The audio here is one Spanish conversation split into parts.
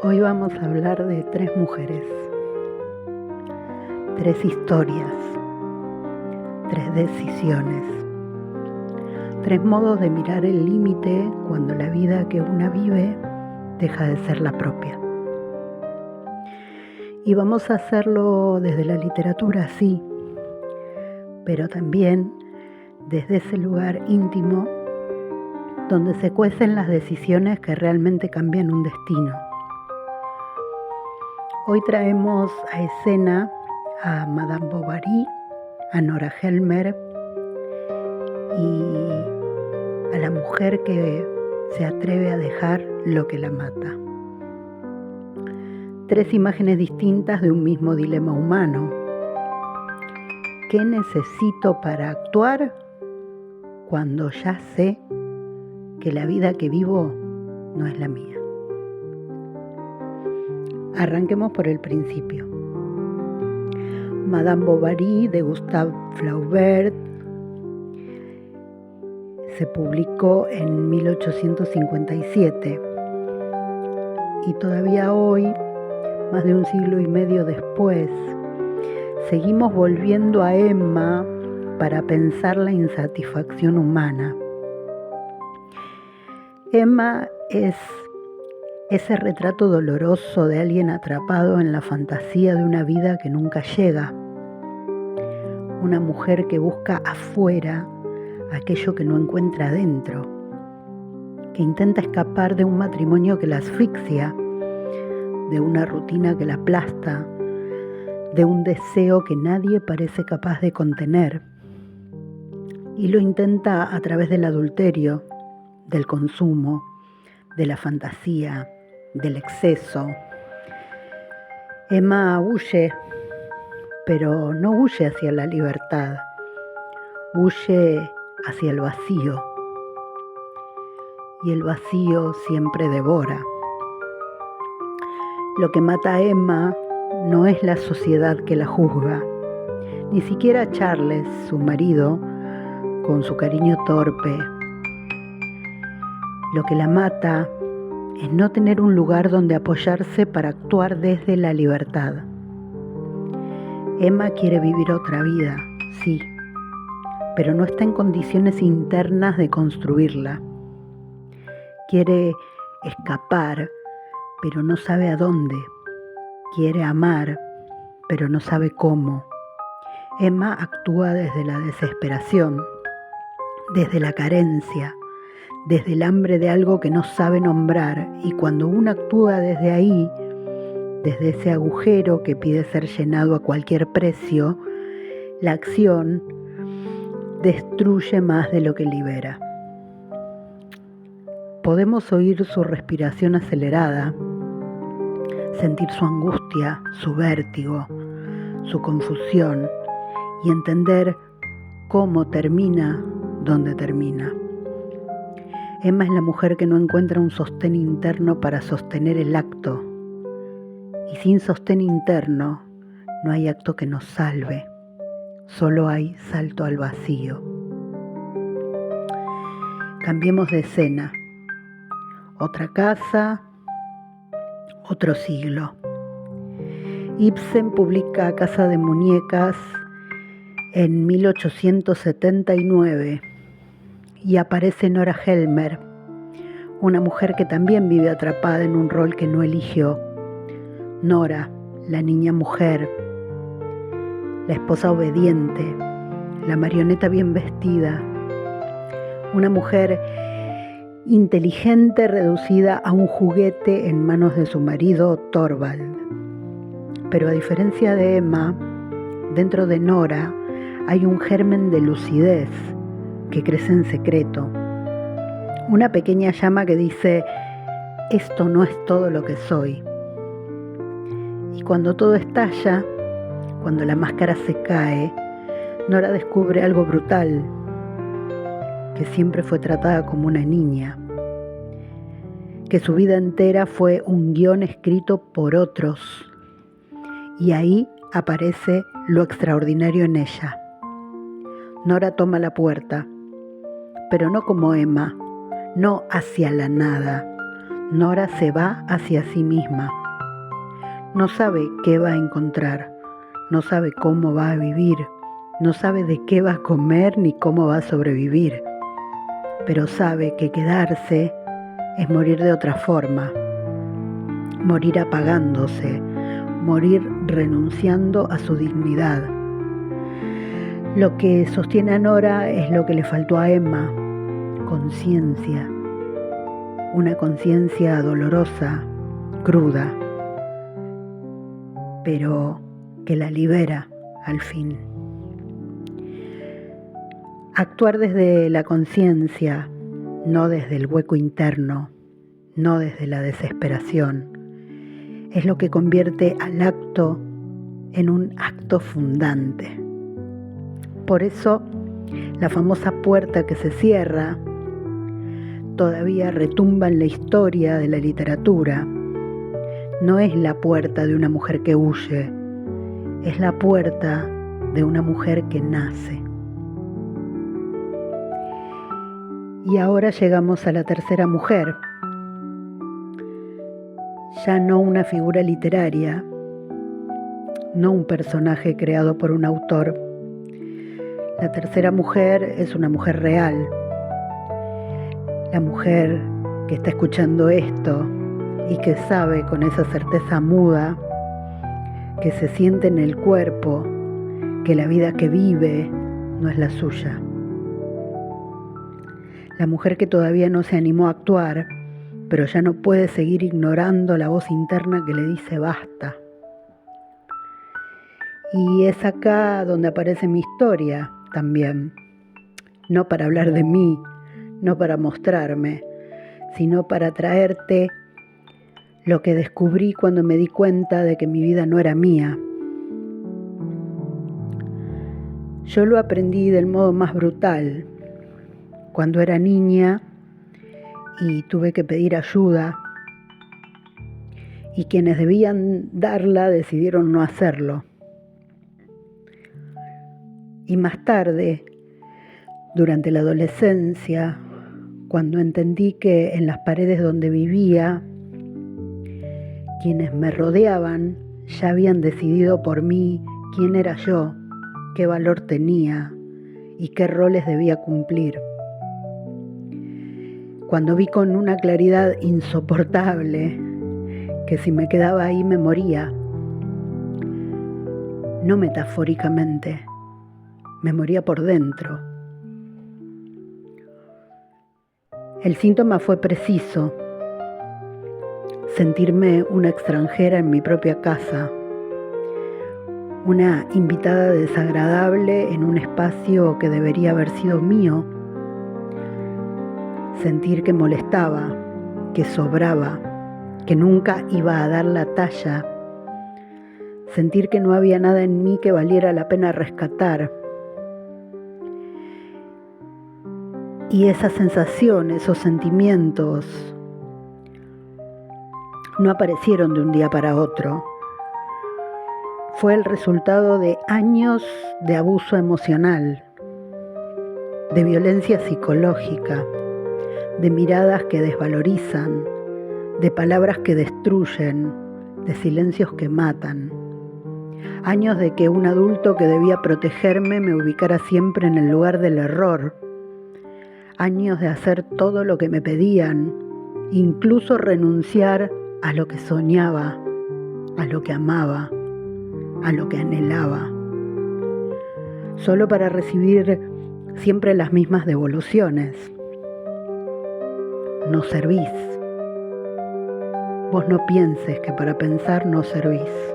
Hoy vamos a hablar de 3 mujeres, 3 historias, 3 decisiones, 3 modos de mirar el límite cuando la vida que una vive deja de ser la propia. Y vamos a hacerlo desde la literatura, sí, pero también desde ese lugar íntimo donde se cuecen las decisiones que realmente cambian un destino. Hoy traemos a escena a Madame Bovary, a Nora Helmer y a la mujer que se atreve a dejar lo que la mata. 3 imágenes distintas de un mismo dilema humano. ¿Qué necesito para actuar cuando ya sé que la vida que vivo no es la mía? Arranquemos por el principio. Madame Bovary de Gustave Flaubert se publicó en 1857 y todavía hoy, más de un siglo y medio después, seguimos volviendo a Emma para pensar la insatisfacción humana. Emma es ese retrato doloroso de alguien atrapado en la fantasía de una vida que nunca llega. Una mujer que busca afuera aquello que no encuentra adentro, que intenta escapar de un matrimonio que la asfixia, de una rutina que la aplasta, de un deseo que nadie parece capaz de contener. Y lo intenta a través del adulterio, del consumo, de la fantasía, del exceso. Emma huye, pero no huye hacia la libertad, huye hacia el vacío. Y el vacío siempre devora. Lo que mata a Emma no es la sociedad que la juzga, ni siquiera Charles, su marido, con su cariño torpe. Lo que la mata es no tener un lugar donde apoyarse para actuar desde la libertad. Emma quiere vivir otra vida, sí, pero no está en condiciones internas de construirla. Quiere escapar, pero no sabe a dónde. Quiere amar, pero no sabe cómo. Emma actúa desde la desesperación, desde la carencia, desde el hambre de algo que no sabe nombrar, y cuando uno actúa desde ahí, desde ese agujero que pide ser llenado a cualquier precio, la acción destruye más de lo que libera. Podemos oír su respiración acelerada, sentir su angustia, su vértigo, su confusión y entender cómo termina donde termina. Emma es la mujer que no encuentra un sostén interno para sostener el acto. Y sin sostén interno no hay acto que nos salve, solo hay salto al vacío. Cambiemos de escena. Otra casa, otro siglo. Ibsen publica Casa de Muñecas en 1879 y aparece Nora Helmer, una mujer que también vive atrapada en un rol que no eligió. Nora, la niña mujer, la esposa obediente, la marioneta bien vestida, una mujer inteligente reducida a un juguete en manos de su marido Torvald. Pero a diferencia de Emma, dentro de Nora hay un germen de lucidez que crece en secreto. Una pequeña llama que dice: esto no es todo lo que soy. Y cuando todo estalla, cuando la máscara se cae, Nora descubre algo brutal, que siempre fue tratada como una niña, que su vida entera fue un guión escrito por otros, y ahí aparece lo extraordinario en ella. Nora toma la puerta, pero no como Emma, no hacia la nada, Nora se va hacia sí misma. No sabe qué va a encontrar, no sabe cómo va a vivir, no sabe de qué va a comer ni cómo va a sobrevivir, pero sabe que quedarse es morir de otra forma, morir apagándose, morir renunciando a su dignidad. Lo que sostiene a Nora es lo que le faltó a Emma: conciencia, una conciencia dolorosa, cruda, pero que la libera al fin. Actuar desde la conciencia, no desde el hueco interno, no desde la desesperación, es lo que convierte al acto en un acto fundante. Por eso, la famosa puerta que se cierra todavía retumba en la historia de la literatura. No es la puerta de una mujer que huye, es la puerta de una mujer que nace. Y ahora llegamos a la tercera mujer, ya no una figura literaria, no un personaje creado por un autor. La tercera mujer es una mujer real, la mujer que está escuchando esto y que sabe con esa certeza muda que se siente en el cuerpo que la vida que vive no es la suya. La mujer que todavía no se animó a actuar, pero ya no puede seguir ignorando la voz interna que le dice basta. Y es acá donde aparece mi historia también, no para hablar de mí, no para mostrarme, sino para traerte lo que descubrí cuando me di cuenta de que mi vida no era mía. Yo lo aprendí del modo más brutal, cuando era niña y tuve que pedir ayuda, y quienes debían darla decidieron no hacerlo. Y más tarde, durante la adolescencia, cuando entendí que en las paredes donde vivía, quienes me rodeaban ya habían decidido por mí quién era yo, qué valor tenía y qué roles debía cumplir. Cuando vi con una claridad insoportable que si me quedaba ahí me moría, no metafóricamente, me moría por dentro. El síntoma fue preciso: sentirme una extranjera en mi propia casa, una invitada desagradable en un espacio que debería haber sido mío, sentir que molestaba, que sobraba, que nunca iba a dar la talla, sentir que no había nada en mí que valiera la pena rescatar. Y esa sensación, esos sentimientos, no aparecieron de un día para otro. Fue el resultado de años de abuso emocional, de violencia psicológica, de miradas que desvalorizan, de palabras que destruyen, de silencios que matan. Años de que un adulto que debía protegerme me ubicara siempre en el lugar del error. Años de hacer todo lo que me pedían, incluso renunciar a lo que soñaba, a lo que amaba, a lo que anhelaba, solo para recibir siempre las mismas devoluciones. No servís. Vos no pienses que para pensar no servís.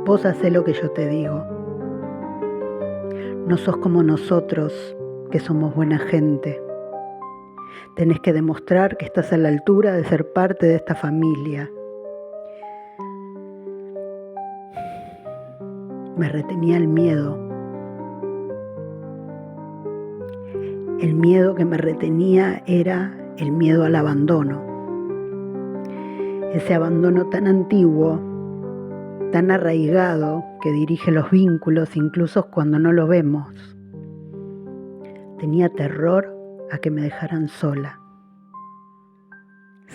Vos hacés lo que yo te digo. No sos como nosotros, que somos buena gente. Tenés que demostrar que estás a la altura de ser parte de esta familia. Me retenía el miedo. El miedo que me retenía era el miedo al abandono. Ese abandono tan antiguo, tan arraigado, que dirige los vínculos incluso cuando no lo vemos. Tenía terror a que me dejaran sola.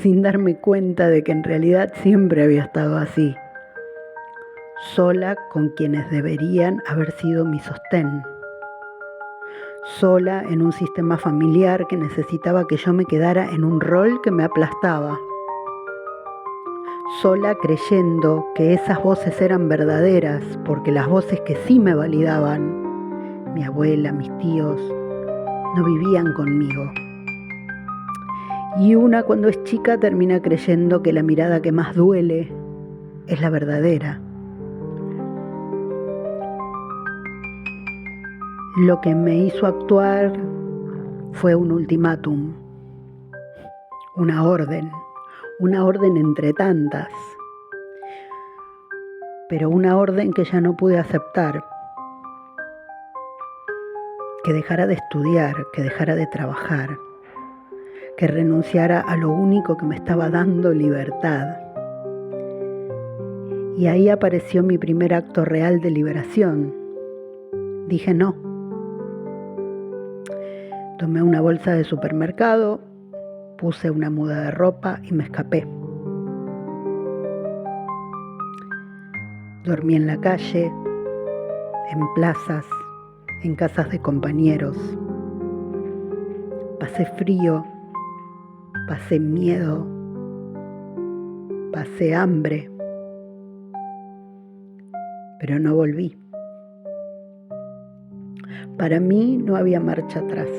sin darme cuenta de que en realidad siempre había estado así, sola con quienes deberían haber sido mi sostén, sola en un sistema familiar que necesitaba que yo me quedara en un rol que me aplastaba, sola creyendo que esas voces eran verdaderas, porque las voces que sí me validaban, mi abuela, mis tíos, no vivían conmigo. Y una cuando es chica termina creyendo que la mirada que más duele es la verdadera. Lo que me hizo actuar fue un ultimátum, una orden entre tantas, pero una orden que ya no pude aceptar, que dejara de estudiar, que dejara de trabajar, que renunciara a lo único que me estaba dando libertad. Y ahí apareció mi primer acto real de liberación. Dije no. Tomé una bolsa de supermercado, puse una muda de ropa y me escapé. Dormí en la calle, en plazas, en casas de compañeros. Pasé frío, pasé miedo, pasé hambre, pero no volví. Para mí no había marcha atrás.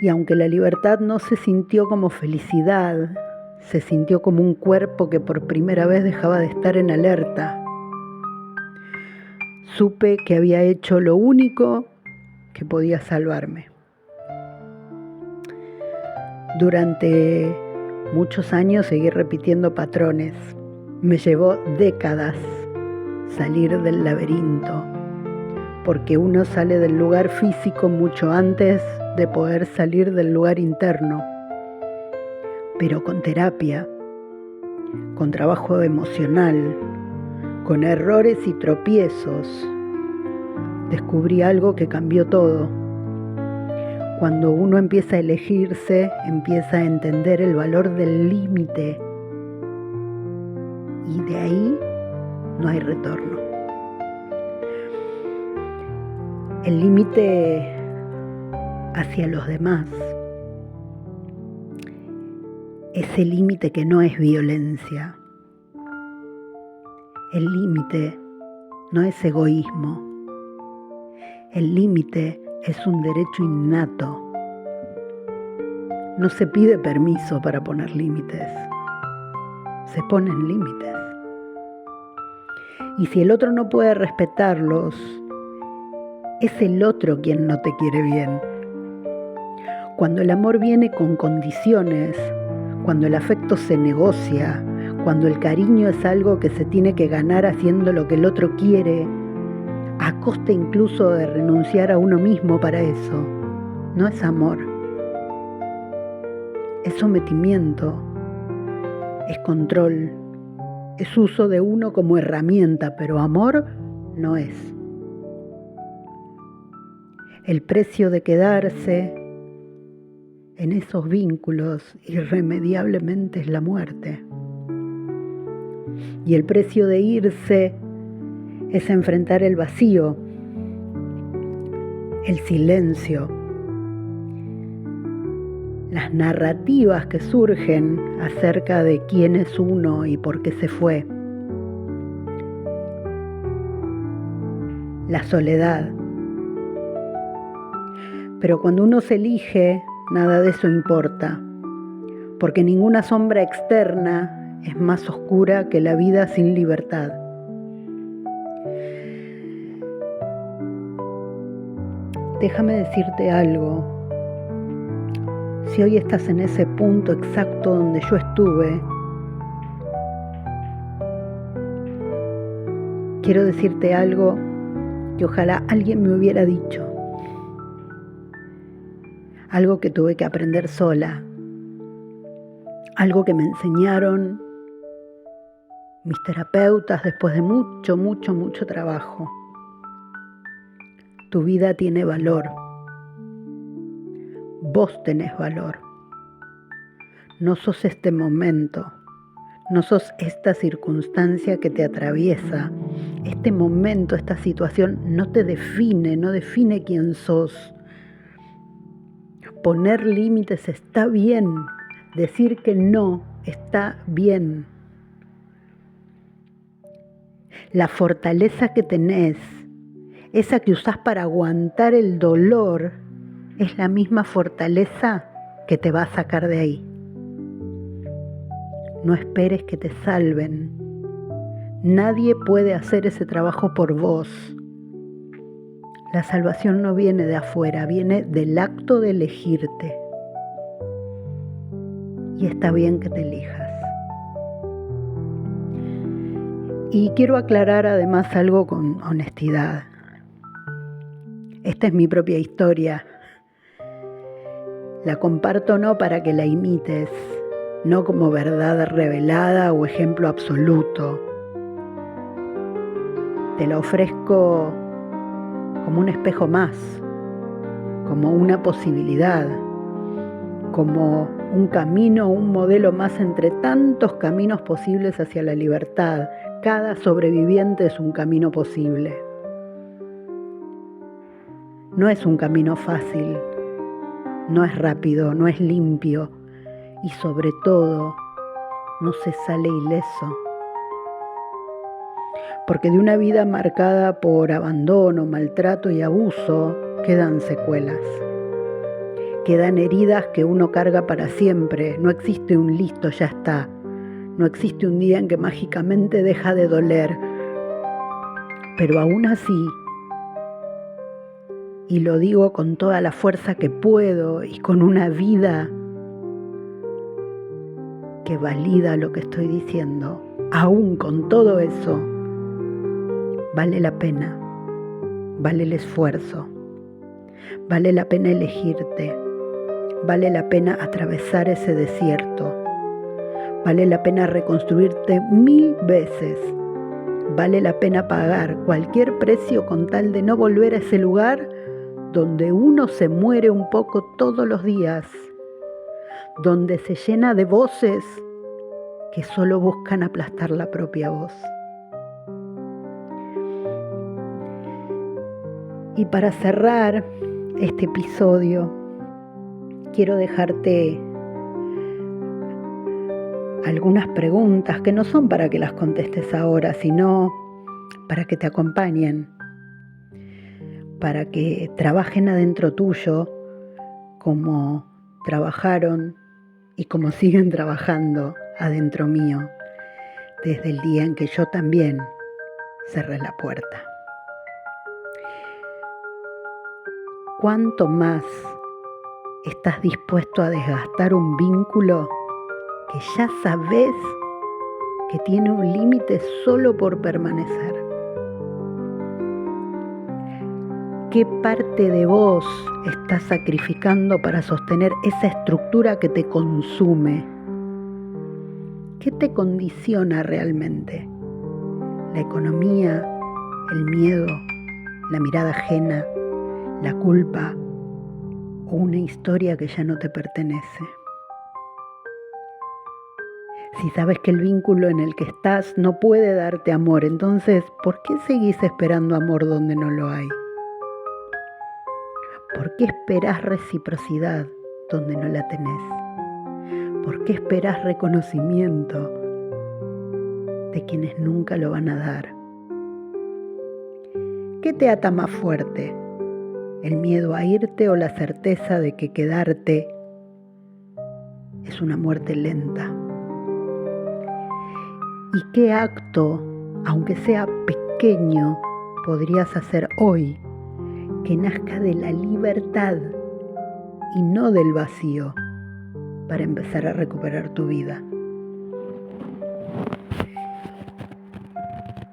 Y aunque la libertad no se sintió como felicidad, se sintió como un cuerpo que por primera vez dejaba de estar en alerta. Supe que había hecho lo único que podía salvarme. Durante muchos años seguí repitiendo patrones. Me llevó décadas salir del laberinto, porque uno sale del lugar físico mucho antes de poder salir del lugar interno. Pero con terapia, con trabajo emocional, con errores y tropiezos, descubrí algo que cambió todo. Cuando uno empieza a elegirse, empieza a entender el valor del límite, y de ahí no hay retorno. El límite hacia los demás, ese límite que no es violencia. El límite no es egoísmo. El límite es un derecho innato. No se pide permiso para poner límites. Se ponen límites. Y si el otro no puede respetarlos, es el otro quien no te quiere bien. Cuando el amor viene con condiciones, cuando el afecto se negocia, cuando el cariño es algo que se tiene que ganar haciendo lo que el otro quiere, a costa incluso de renunciar a uno mismo para eso, no es amor. Es sometimiento, es control, es uso de uno como herramienta, pero amor no es. El precio de quedarse en esos vínculos irremediablemente es la muerte. Y el precio de irse es enfrentar el vacío, el silencio, las narrativas que surgen acerca de quién es uno y por qué se fue, la soledad. Pero cuando uno se elige, nada de eso importa, porque ninguna sombra externa es más oscura que la vida sin libertad. Déjame decirte algo. Si hoy estás en ese punto exacto donde yo estuve, quiero decirte algo que ojalá alguien me hubiera dicho. Algo que tuve que aprender sola. Algo que me enseñaron mis terapeutas después de mucho trabajo. Tu vida tiene valor. Vos tenés valor. no sos este momento, no sos esta circunstancia que te atraviesa. Este momento, esta situación no te define, no define quién sos. Poner límites está bien, decir que no está bien. La fortaleza que tenés, esa que usás para aguantar el dolor, es la misma fortaleza que te va a sacar de ahí. No esperes que te salven. Nadie puede hacer ese trabajo por vos. La salvación no viene de afuera, viene del acto de elegirte. Y está bien que te elijas. Y quiero aclarar además algo con honestidad. Esta es mi propia historia. La comparto no para que la imites, no como verdad revelada o ejemplo absoluto. Te la ofrezco como un espejo más, como una posibilidad, como un camino, un modelo más entre tantos caminos posibles hacia la libertad. Cada sobreviviente es un camino posible. No es un camino fácil, no es rápido, no es limpio y sobre todo no se sale ileso. Porque de una vida marcada por abandono, maltrato y abuso quedan secuelas. Quedan heridas que uno carga para siempre. No existe un listo, ya está. No existe un día en que mágicamente deja de doler. Pero aún así, y lo digo con toda la fuerza que puedo y con una vida que valida lo que estoy diciendo, aún con todo eso, vale la pena, vale el esfuerzo, vale la pena elegirte, vale la pena atravesar ese desierto, vale la pena reconstruirte 1000 veces, vale la pena pagar cualquier precio con tal de no volver a ese lugar donde uno se muere un poco todos los días, donde se llena de voces que solo buscan aplastar la propia voz. Y para cerrar este episodio, quiero dejarte algunas preguntas que no son para que las contestes ahora, sino para que te acompañen, para que trabajen adentro tuyo como trabajaron y como siguen trabajando adentro mío desde el día en que yo también cerré la puerta. ¿Cuánto más estás dispuesto a desgastar un vínculo que ya sabes que tiene un límite solo por permanecer? ¿Qué parte de vos estás sacrificando para sostener esa estructura que te consume? ¿Qué te condiciona realmente? ¿La economía, el miedo, la mirada ajena, la culpa o una historia que ya no te pertenece? Si sabes que el vínculo en el que estás no puede darte amor, entonces, ¿por qué seguís esperando amor donde no lo hay? ¿Por qué esperás reciprocidad donde no la tenés? ¿Por qué esperás reconocimiento de quienes nunca lo van a dar? ¿Qué te ata más fuerte? ¿El miedo a irte o la certeza de que quedarte es una muerte lenta? ¿Y qué acto, aunque sea pequeño, podrías hacer hoy que nazca de la libertad y no del vacío para empezar a recuperar tu vida?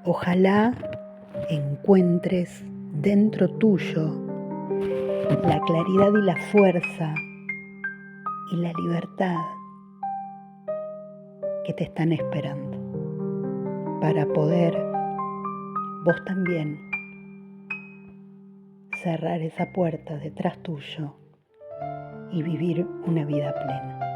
Ojalá encuentres dentro tuyo la claridad y la fuerza y la libertad que te están esperando para poder vos también cerrar esa puerta detrás tuyo y vivir una vida plena.